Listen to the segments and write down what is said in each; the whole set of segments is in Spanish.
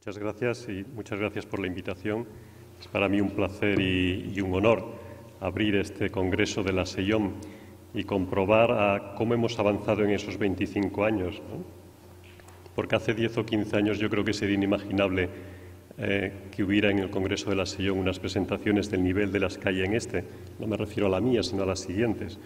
Muchas gracias y muchas gracias por la invitación. Es para mí un placer y un honor abrir este congreso de la SEIOM y comprobar cómo hemos avanzado en esos 25 años, ¿no? Porque hace 10 o 15 años yo creo que sería inimaginable que hubiera en el congreso de la SEIOM unas presentaciones del nivel de las que hay en este. No me refiero a la mía, sino a las siguientes.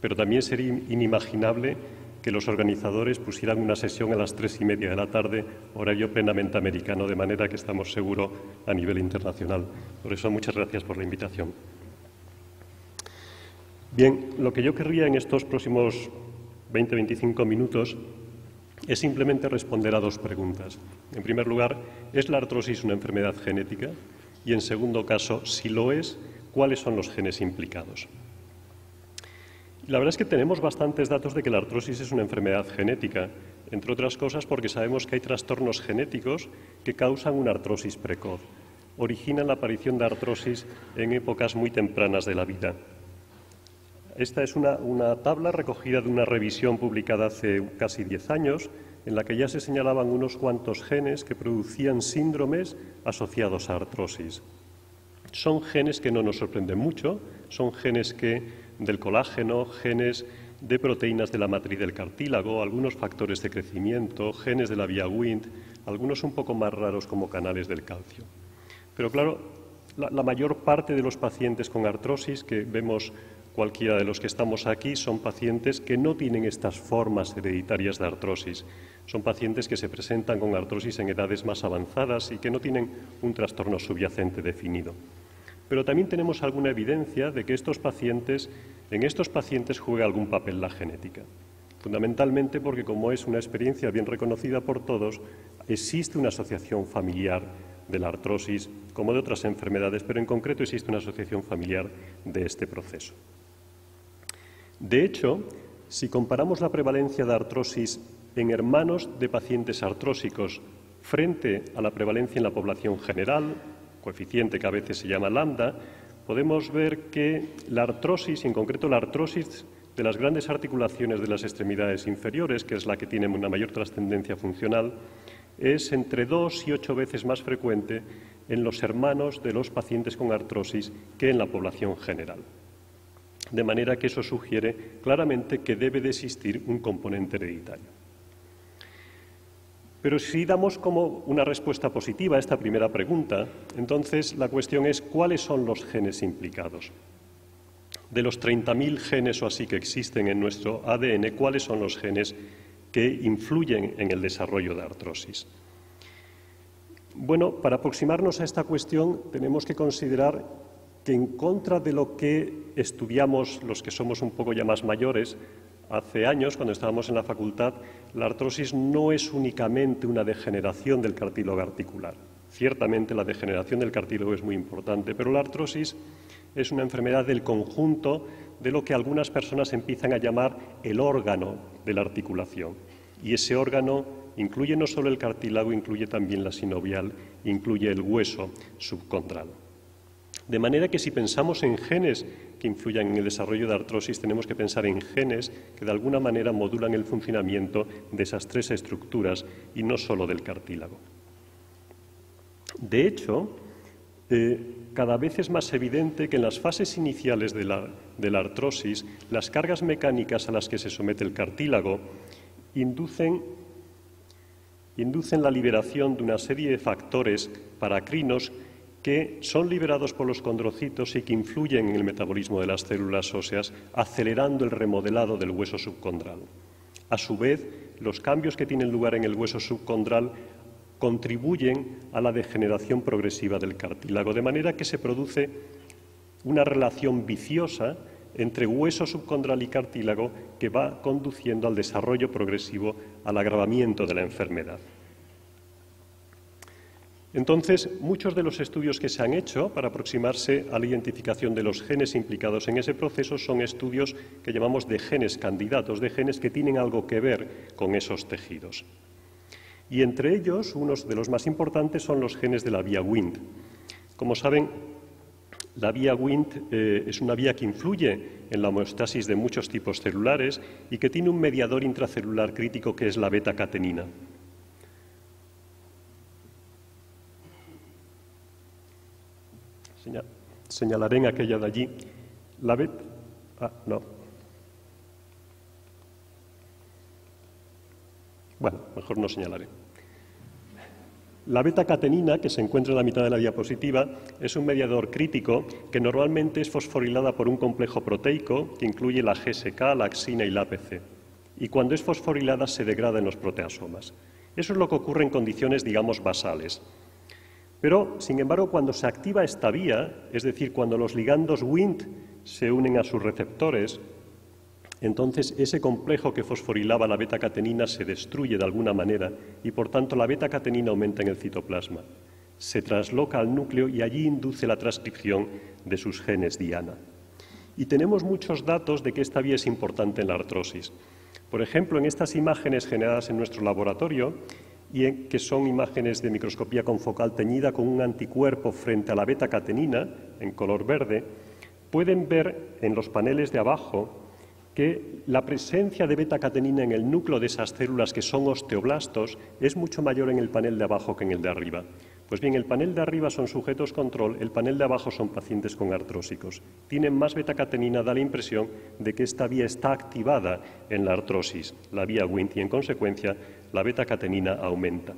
Pero también sería inimaginable que los organizadores pusieran una sesión a las 3:30 de la tarde, horario plenamente americano, de manera que estamos seguros a nivel internacional. Por eso, muchas gracias por la invitación. Bien, lo que yo querría en estos próximos 20-25 minutos es simplemente responder a dos preguntas. En primer lugar, ¿es la artrosis una enfermedad genética? Y en segundo caso, si lo es, ¿cuáles son los genes implicados? La verdad es que tenemos bastantes datos de que la artrosis es una enfermedad genética, entre otras cosas porque sabemos que hay trastornos genéticos que causan una artrosis precoz, originan la aparición de artrosis en épocas muy tempranas de la vida. Esta es una tabla recogida de una revisión publicada hace casi 10 años, en la que ya se señalaban unos cuantos genes que producían síndromes asociados a artrosis. Son genes que no nos sorprenden mucho, son genes del colágeno, genes de proteínas de la matriz del cartílago, algunos factores de crecimiento, genes de la vía Wnt, algunos un poco más raros como canales del calcio. Pero claro, la mayor parte de los pacientes con artrosis que vemos cualquiera de los que estamos aquí son pacientes que no tienen estas formas hereditarias de artrosis. Son pacientes que se presentan con artrosis en edades más avanzadas y que no tienen un trastorno subyacente definido. Pero también tenemos alguna evidencia de que en estos pacientes juega algún papel la genética. Fundamentalmente porque, como es una experiencia bien reconocida por todos, existe una asociación familiar de la artrosis, como de otras enfermedades, pero en concreto existe una asociación familiar de este proceso. De hecho, si comparamos la prevalencia de artrosis en hermanos de pacientes artrósicos frente a la prevalencia en la población general, coeficiente que a veces se llama lambda, podemos ver que la artrosis, y en concreto la artrosis de las grandes articulaciones de las extremidades inferiores, que es la que tiene una mayor trascendencia funcional, es entre 2 y 8 veces más frecuente en los hermanos de los pacientes con artrosis que en la población general. De manera que eso sugiere claramente que debe de existir un componente hereditario. Pero si damos como una respuesta positiva a esta primera pregunta, entonces la cuestión es ¿cuáles son los genes implicados? De los 30.000 genes o así que existen en nuestro ADN, ¿cuáles son los genes que influyen en el desarrollo de artrosis? Bueno, para aproximarnos a esta cuestión tenemos que considerar que en contra de lo que estudiamos los que somos un poco ya más mayores, hace años, cuando estábamos en la facultad, la artrosis no es únicamente una degeneración del cartílago articular. Ciertamente la degeneración del cartílago es muy importante, pero la artrosis es una enfermedad del conjunto de lo que algunas personas empiezan a llamar el órgano de la articulación. Y ese órgano incluye no solo el cartílago, incluye también la sinovial, incluye el hueso subcondral. De manera que si pensamos en genes que influyan en el desarrollo de artrosis, tenemos que pensar en genes que de alguna manera modulan el funcionamiento de esas tres estructuras y no solo del cartílago. De hecho, cada vez es más evidente que en las fases iniciales de la artrosis, las cargas mecánicas a las que se somete el cartílago inducen la liberación de una serie de factores paracrinos que son liberados por los condrocitos y que influyen en el metabolismo de las células óseas, acelerando el remodelado del hueso subcondral. A su vez, los cambios que tienen lugar en el hueso subcondral contribuyen a la degeneración progresiva del cartílago, de manera que se produce una relación viciosa entre hueso subcondral y cartílago que va conduciendo al desarrollo progresivo, al agravamiento de la enfermedad. Entonces, muchos de los estudios que se han hecho para aproximarse a la identificación de los genes implicados en ese proceso son estudios que llamamos de genes candidatos, de genes que tienen algo que ver con esos tejidos. Y entre ellos, unos de los más importantes son los genes de la vía Wnt. Como saben, la vía Wnt es una vía que influye en la homeostasis de muchos tipos celulares y que tiene un mediador intracelular crítico que es la beta-catenina. Señalaré en aquella de allí. La beta... no. Bueno, mejor no señalaré. La beta-catenina, que se encuentra en la mitad de la diapositiva, es un mediador crítico que normalmente es fosforilada por un complejo proteico que incluye la GSK, la axina y la APC. Y cuando es fosforilada se degrada en los proteasomas. Eso es lo que ocurre en condiciones, digamos, basales. Pero, sin embargo, cuando se activa esta vía, es decir, cuando los ligandos Wnt se unen a sus receptores, entonces ese complejo que fosforilaba la beta-catenina se destruye de alguna manera y, por tanto, la beta-catenina aumenta en el citoplasma. Se trasloca al núcleo y allí induce la transcripción de sus genes diana. Y tenemos muchos datos de que esta vía es importante en la artrosis. Por ejemplo, en estas imágenes generadas en nuestro laboratorio, que son imágenes de microscopía confocal teñida con un anticuerpo frente a la beta-catenina, en color verde, pueden ver en los paneles de abajo que la presencia de beta-catenina en el núcleo de esas células que son osteoblastos es mucho mayor en el panel de abajo que en el de arriba. Pues bien, el panel de arriba son sujetos control, el panel de abajo son pacientes con artrósicos. Tienen más beta-catenina, da la impresión de que esta vía está activada en la artrosis, la vía Wnt, y en consecuencia la beta-catenina aumenta.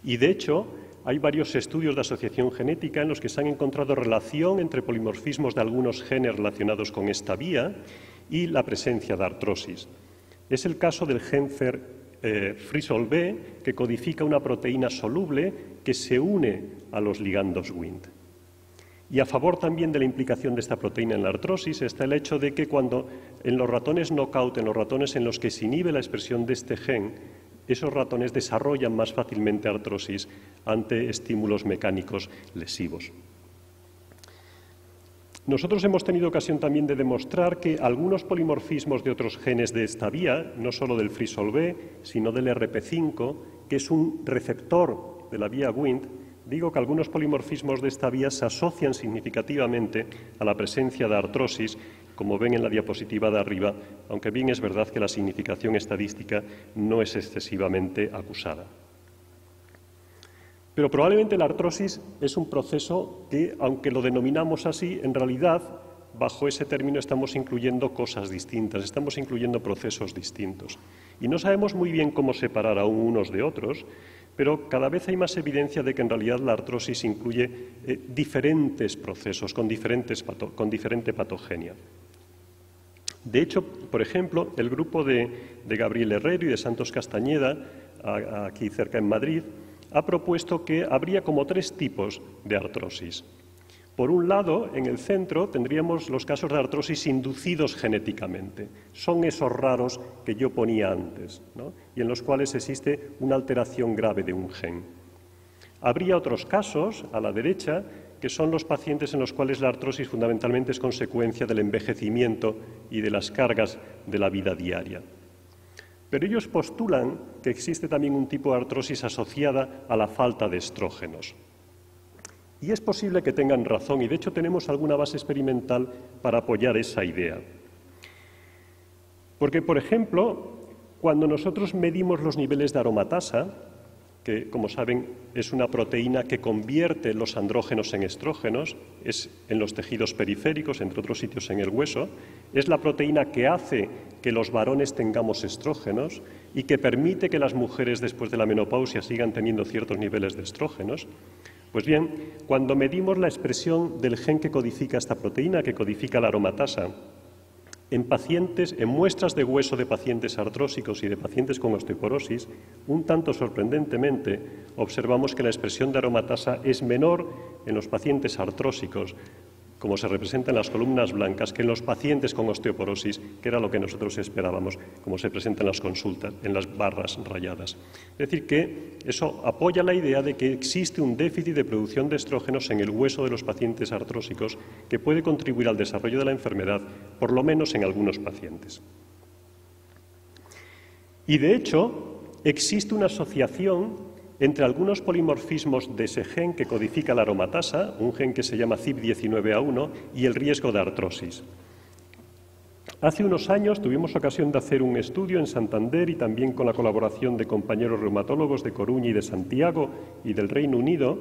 Y de hecho, hay varios estudios de asociación genética en los que se han encontrado relación entre polimorfismos de algunos genes relacionados con esta vía y la presencia de artrosis. Es el caso del gen Frisol B, que codifica una proteína soluble que se une a los ligandos Wnt. Y a favor también de la implicación de esta proteína en la artrosis está el hecho de que cuando en los ratones knockout, en los ratones en los que se inhibe la expresión de este gen, esos ratones desarrollan más fácilmente artrosis ante estímulos mecánicos lesivos. Nosotros hemos tenido ocasión también de demostrar que algunos polimorfismos de otros genes de esta vía, no solo del Frisol B, sino del RP5, que es un receptor de la vía Wnt, digo que algunos polimorfismos de esta vía se asocian significativamente a la presencia de artrosis, como ven en la diapositiva de arriba, aunque bien es verdad que la significación estadística no es excesivamente acusada. Pero probablemente la artrosis es un proceso que, aunque lo denominamos así, en realidad, bajo ese término estamos incluyendo cosas distintas, estamos incluyendo procesos distintos. Y no sabemos muy bien cómo separar aún unos de otros, pero cada vez hay más evidencia de que en realidad la artrosis incluye diferentes procesos con diferente patogenia. De hecho, por ejemplo, el grupo de Gabriel Herrero y de Santos Castañeda, aquí cerca en Madrid, ha propuesto que habría como 3 tipos de artrosis. Por un lado, en el centro tendríamos los casos de artrosis inducidos genéticamente. Son esos raros que yo ponía antes, ¿no? Y en los cuales existe una alteración grave de un gen. Habría otros casos, a la derecha, que son los pacientes en los cuales la artrosis fundamentalmente es consecuencia del envejecimiento y de las cargas de la vida diaria. Pero ellos postulan que existe también un tipo de artrosis asociada a la falta de estrógenos. Y es posible que tengan razón, y de hecho tenemos alguna base experimental para apoyar esa idea. Porque, por ejemplo, cuando nosotros medimos los niveles de aromatasa, que, como saben, es una proteína que convierte los andrógenos en estrógenos, es en los tejidos periféricos, entre otros sitios en el hueso, es la proteína que hace que los varones tengamos estrógenos y que permite que las mujeres después de la menopausia sigan teniendo ciertos niveles de estrógenos. Pues bien, cuando medimos la expresión del gen que codifica esta proteína, que codifica la aromatasa, en muestras de hueso de pacientes artrósicos y de pacientes con osteoporosis, un tanto sorprendentemente, observamos que la expresión de aromatasa es menor en los pacientes artrósicos, como se representa en las columnas blancas, que en los pacientes con osteoporosis, que era lo que nosotros esperábamos, como se presenta en las consultas, en las barras rayadas. Es decir, que eso apoya la idea de que existe un déficit de producción de estrógenos en el hueso de los pacientes artrósicos que puede contribuir al desarrollo de la enfermedad, por lo menos en algunos pacientes. Y, de hecho, existe una asociación entre algunos polimorfismos de ese gen que codifica la aromatasa, un gen que se llama CYP19A1, y el riesgo de artrosis. Hace unos años tuvimos ocasión de hacer un estudio en Santander y también con la colaboración de compañeros reumatólogos de Coruña y de Santiago y del Reino Unido,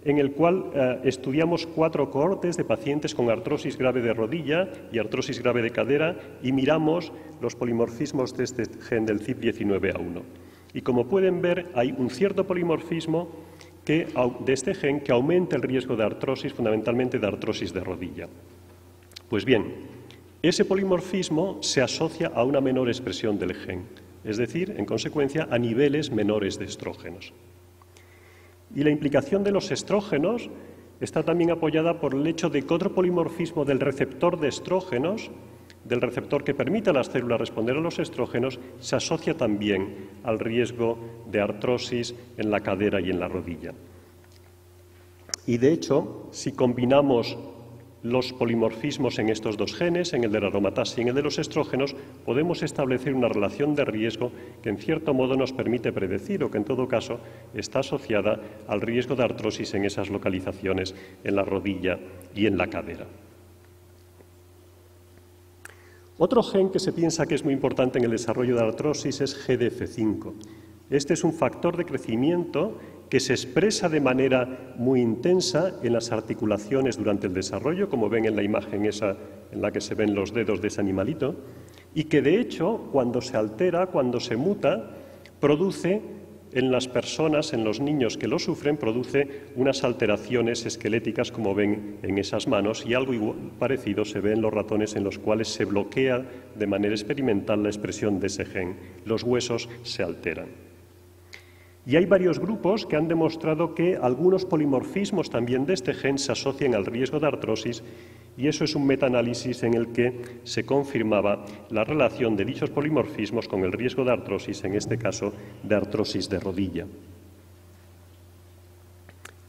en el cual estudiamos 4 cohortes de pacientes con artrosis grave de rodilla y artrosis grave de cadera y miramos los polimorfismos de este gen del CYP19A1. Y como pueden ver, hay un cierto polimorfismo de este gen que aumenta el riesgo de artrosis, fundamentalmente de artrosis de rodilla. Pues bien, ese polimorfismo se asocia a una menor expresión del gen, es decir, en consecuencia, a niveles menores de estrógenos. Y la implicación de los estrógenos está también apoyada por el hecho de que otro polimorfismo del receptor de estrógenos, del receptor que permite a las células responder a los estrógenos, se asocia también al riesgo de artrosis en la cadera y en la rodilla. Y de hecho, si combinamos los polimorfismos en estos 2 genes, en el de la aromatasa y en el de los estrógenos, podemos establecer una relación de riesgo que en cierto modo nos permite predecir o que en todo caso está asociada al riesgo de artrosis en esas localizaciones, en la rodilla y en la cadera. Otro gen que se piensa que es muy importante en el desarrollo de artrosis es GDF5. Este es un factor de crecimiento que se expresa de manera muy intensa en las articulaciones durante el desarrollo, como ven en la imagen esa en la que se ven los dedos de ese animalito, y que de hecho, cuando se altera, cuando se muta, produce en las personas, en los niños que lo sufren, produce unas alteraciones esqueléticas, como ven en esas manos, y algo parecido se ve en los ratones en los cuales se bloquea de manera experimental la expresión de ese gen. Los huesos se alteran. Y hay varios grupos que han demostrado que algunos polimorfismos también de este gen se asocian al riesgo de artrosis, y eso es un metaanálisis en el que se confirmaba la relación de dichos polimorfismos con el riesgo de artrosis, en este caso de artrosis de rodilla.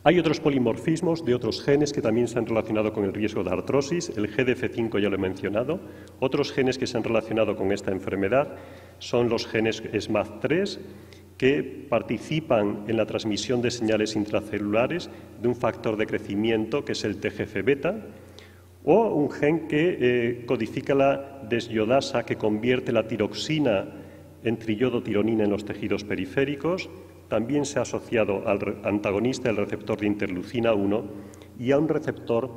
Hay otros polimorfismos de otros genes que también se han relacionado con el riesgo de artrosis. El GDF5 ya lo he mencionado. Otros genes que se han relacionado con esta enfermedad son los genes SMAD3, que participan en la transmisión de señales intracelulares de un factor de crecimiento que es el TGF-beta, o un gen que codifica la desyodasa que convierte la tiroxina en triodotironina en los tejidos periféricos. También se ha asociado al antagonista del receptor de interleucina 1 y a un receptor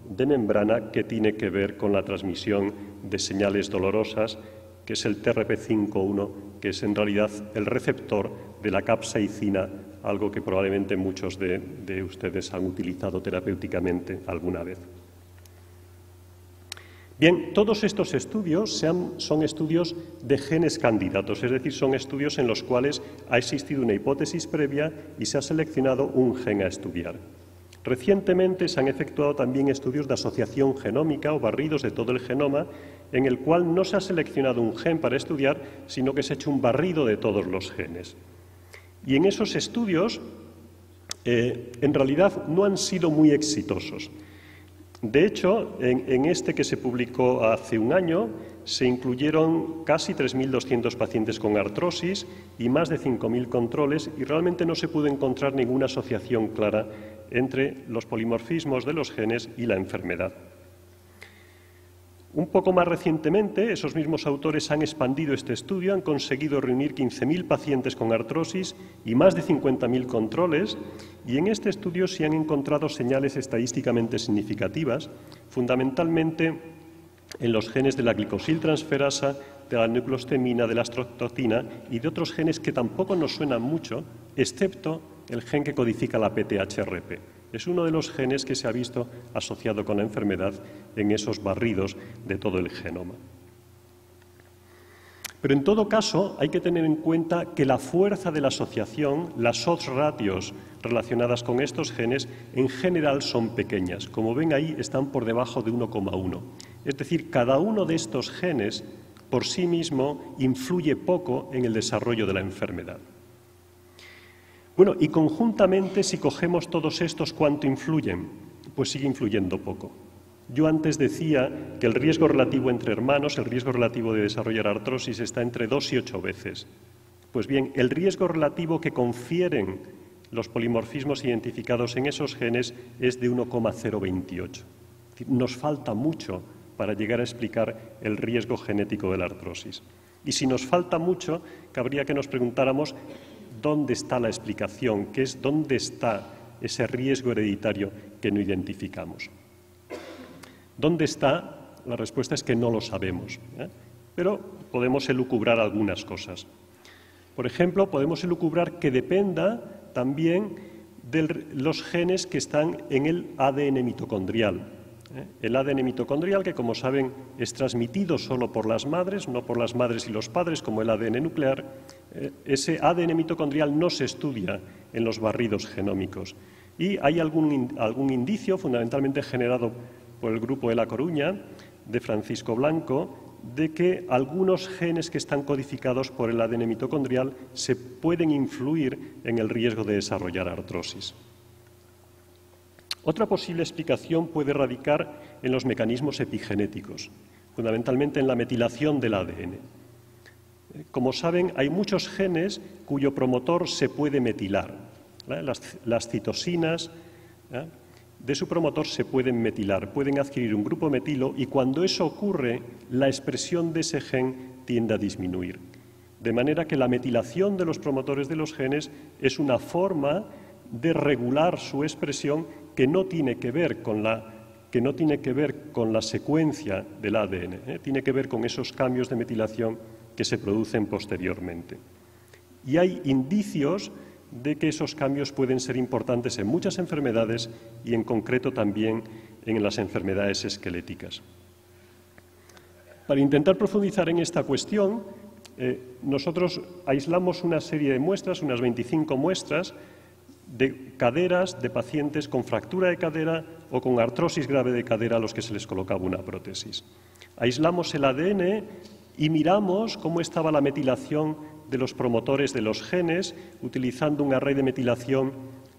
de membrana que tiene que ver con la transmisión de señales dolorosas, que es el TRP5-1, que es en realidad el receptor de la capsaicina, algo que probablemente muchos de ustedes han utilizado terapéuticamente alguna vez. Bien, todos estos estudios son estudios de genes candidatos, es decir, son estudios en los cuales ha existido una hipótesis previa y se ha seleccionado un gen a estudiar. Recientemente se han efectuado también estudios de asociación genómica o barridos de todo el genoma, en el cual no se ha seleccionado un gen para estudiar, sino que se ha hecho un barrido de todos los genes. Y en esos estudios, en realidad, no han sido muy exitosos. De hecho, en este que se publicó hace un año, se incluyeron casi 3.200 pacientes con artrosis y más de 5.000 controles, y realmente no se pudo encontrar ninguna asociación clara entre los polimorfismos de los genes y la enfermedad. Un poco más recientemente, esos mismos autores han expandido este estudio, han conseguido reunir 15.000 pacientes con artrosis y más de 50.000 controles, y en este estudio se han encontrado señales estadísticamente significativas, fundamentalmente en los genes de la glicosiltransferasa, de la nucleostemina, de la astroxina y de otros genes que tampoco nos suenan mucho, excepto el gen que codifica la PTHRP. Es uno de los genes que se ha visto asociado con la enfermedad en esos barridos de todo el genoma. Pero en todo caso hay que tener en cuenta que la fuerza de la asociación, las odds ratios relacionadas con estos genes, en general son pequeñas. Como ven ahí, están por debajo de 1,1. Es decir, cada uno de estos genes por sí mismo influye poco en el desarrollo de la enfermedad. Bueno, y conjuntamente, si cogemos todos estos, ¿cuánto influyen? Pues sigue influyendo poco. Yo antes decía que el riesgo relativo entre hermanos, el riesgo relativo de desarrollar artrosis, está entre 2 y 8 veces. Pues bien, el riesgo relativo que confieren los polimorfismos identificados en esos genes es de 1,028. Nos falta mucho para llegar a explicar el riesgo genético de la artrosis. Y si nos falta mucho, cabría que nos preguntáramos ¿dónde está la explicación? ¿Dónde está ese riesgo hereditario que no identificamos. ¿Dónde está? La respuesta es que no lo sabemos, pero podemos elucubrar algunas cosas. Por ejemplo, podemos elucubrar que dependa también de los genes que están en el ADN mitocondrial. El ADN mitocondrial, que como saben es transmitido solo por las madres, no por las madres y los padres como el ADN nuclear, ese ADN mitocondrial no se estudia en los barridos genómicos. Y hay algún indicio, fundamentalmente generado por el grupo de La Coruña, de Francisco Blanco, de que algunos genes que están codificados por el ADN mitocondrial se pueden influir en el riesgo de desarrollar artrosis. Otra posible explicación puede radicar en los mecanismos epigenéticos, fundamentalmente en la metilación del ADN. Como saben, hay muchos genes cuyo promotor se puede metilar. Las citosinas de su promotor se pueden metilar, pueden adquirir un grupo metilo y cuando eso ocurre, la expresión de ese gen tiende a disminuir. De manera que la metilación de los promotores de los genes es una forma de regular su expresión que no tiene que ver con la secuencia del ADN, tiene que ver con esos cambios de metilación que se producen posteriormente. Y hay indicios de que esos cambios pueden ser importantes en muchas enfermedades y en concreto también en las enfermedades esqueléticas. Para intentar profundizar en esta cuestión, nosotros aislamos una serie de muestras, unas 25 muestras, de caderas de pacientes con fractura de cadera o con artrosis grave de cadera a los que se les colocaba una prótesis. Aislamos el ADN y miramos cómo estaba la metilación de los promotores de los genes utilizando un array de metilación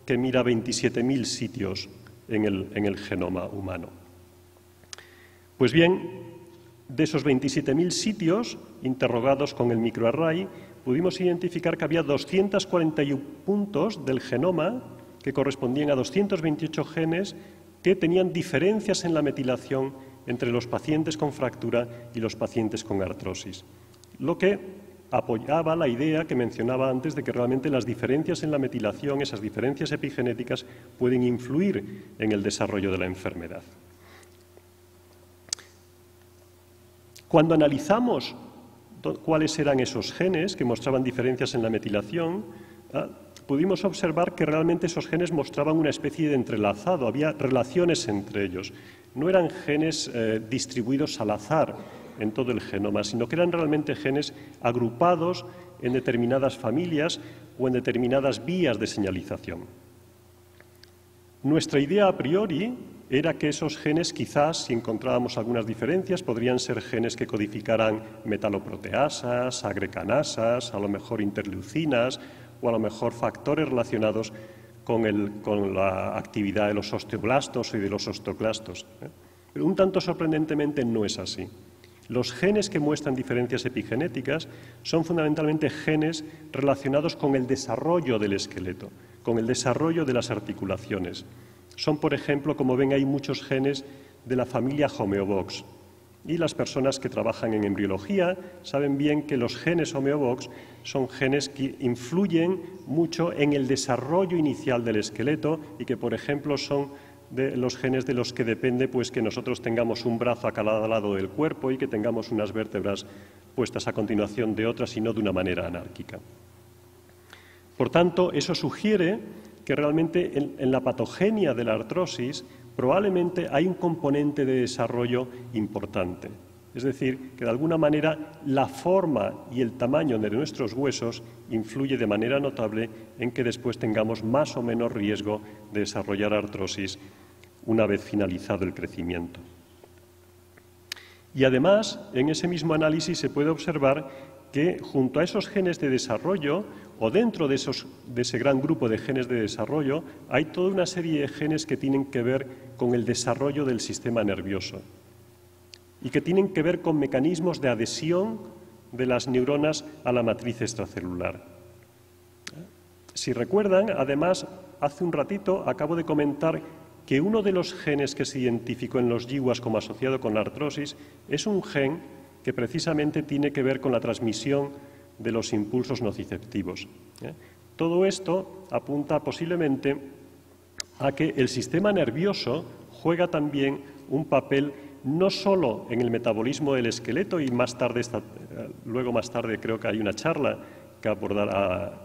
que mira 27.000 sitios en el genoma humano. Pues bien, de esos 27.000 sitios interrogados con el microarray, pudimos identificar que había 241 puntos del genoma que correspondían a 228 genes que tenían diferencias en la metilación entre los pacientes con fractura y los pacientes con artrosis, lo que apoyaba la idea que mencionaba antes de que realmente las diferencias en la metilación, esas diferencias epigenéticas, pueden influir en el desarrollo de la enfermedad. Cuando analizamos cuáles eran esos genes que mostraban diferencias en la metilación, pudimos observar que realmente esos genes mostraban una especie de entrelazado, había relaciones entre ellos. No eran genes distribuidos al azar en todo el genoma, sino que eran realmente genes agrupados en determinadas familias o en determinadas vías de señalización. Nuestra idea a priori era que esos genes quizás, si encontrábamos algunas diferencias, podrían ser genes que codificaran metaloproteasas, agrecanasas, a lo mejor interleucinas o a lo mejor factores relacionados con la actividad de los osteoblastos y de los osteoclastos. Pero un tanto sorprendentemente no es así. Los genes que muestran diferencias epigenéticas son fundamentalmente genes relacionados con el desarrollo del esqueleto, con el desarrollo de las articulaciones. Son, por ejemplo, como ven, hay muchos genes de la familia Homeobox. Y las personas que trabajan en embriología saben bien que los genes Homeobox son genes que influyen mucho en el desarrollo inicial del esqueleto y que, por ejemplo, son de los genes de los que depende pues, que nosotros tengamos un brazo a cada lado del cuerpo y que tengamos unas vértebras puestas a continuación de otras y no de una manera anárquica. Por tanto, eso sugiere que realmente en la patogenia de la artrosis probablemente hay un componente de desarrollo importante. Es decir, que de alguna manera la forma y el tamaño de nuestros huesos influye de manera notable en que después tengamos más o menos riesgo de desarrollar artrosis una vez finalizado el crecimiento. Y además, en ese mismo análisis se puede observar que junto a esos genes de desarrollo o dentro de ese gran grupo de genes de desarrollo hay toda una serie de genes que tienen que ver con el desarrollo del sistema nervioso y que tienen que ver con mecanismos de adhesión de las neuronas a la matriz extracelular. Si recuerdan, además, hace un ratito acabo de comentar que uno de los genes que se identificó en los yihuas como asociado con la artrosis es un gen que precisamente tiene que ver con la transmisión de los impulsos nociceptivos. Todo esto apunta posiblemente a que el sistema nervioso juega también un papel no solo en el metabolismo del esqueleto, y luego más tarde creo que hay una charla que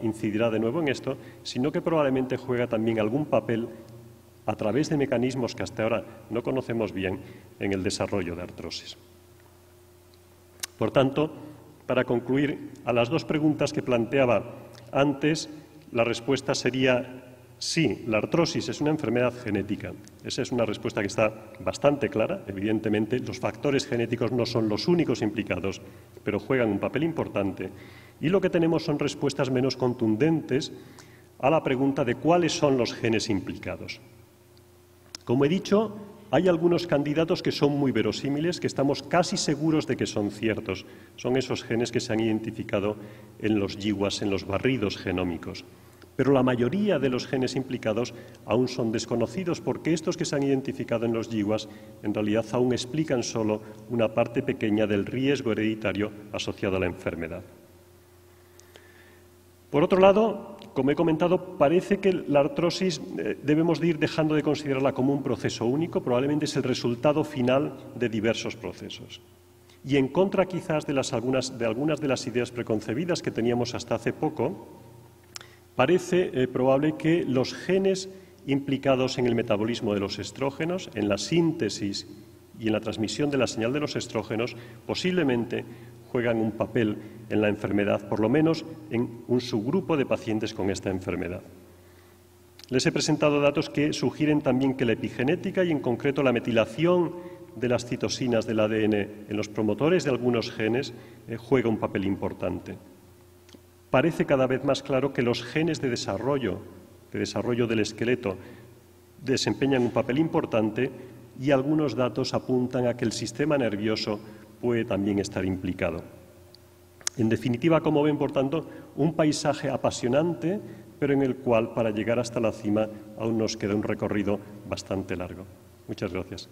incidirá de nuevo en esto, sino que probablemente juega también algún papel a través de mecanismos que hasta ahora no conocemos bien en el desarrollo de artrosis. Por tanto, para concluir, a las dos preguntas que planteaba antes, la respuesta sería sí, la artrosis es una enfermedad genética. Esa es una respuesta que está bastante clara. Evidentemente, los factores genéticos no son los únicos implicados, pero juegan un papel importante. Y lo que tenemos son respuestas menos contundentes a la pregunta de cuáles son los genes implicados. Como he dicho, hay algunos candidatos que son muy verosímiles, que estamos casi seguros de que son ciertos. Son esos genes que se han identificado en los GWAS, en los barridos genómicos. Pero la mayoría de los genes implicados aún son desconocidos, porque estos que se han identificado en los GWAS en realidad aún explican solo una parte pequeña del riesgo hereditario asociado a la enfermedad. Por otro lado, como he comentado, parece que la artrosis debemos de ir dejando de considerarla como un proceso único, probablemente es el resultado final de diversos procesos. Y en contra quizás de algunas de las ideas preconcebidas que teníamos hasta hace poco, parece probable que los genes implicados en el metabolismo de los estrógenos, en la síntesis y en la transmisión de la señal de los estrógenos, posiblemente juegan un papel en la enfermedad, por lo menos en un subgrupo de pacientes con esta enfermedad. Les he presentado datos que sugieren también que la epigenética y en concreto la metilación de las citosinas del ADN en los promotores de algunos genes juega un papel importante. Parece cada vez más claro que los genes de desarrollo del esqueleto desempeñan un papel importante y algunos datos apuntan a que el sistema nervioso puede también estar implicado. En definitiva, como ven, por tanto, un paisaje apasionante, pero en el cual, para llegar hasta la cima, aún nos queda un recorrido bastante largo. Muchas gracias.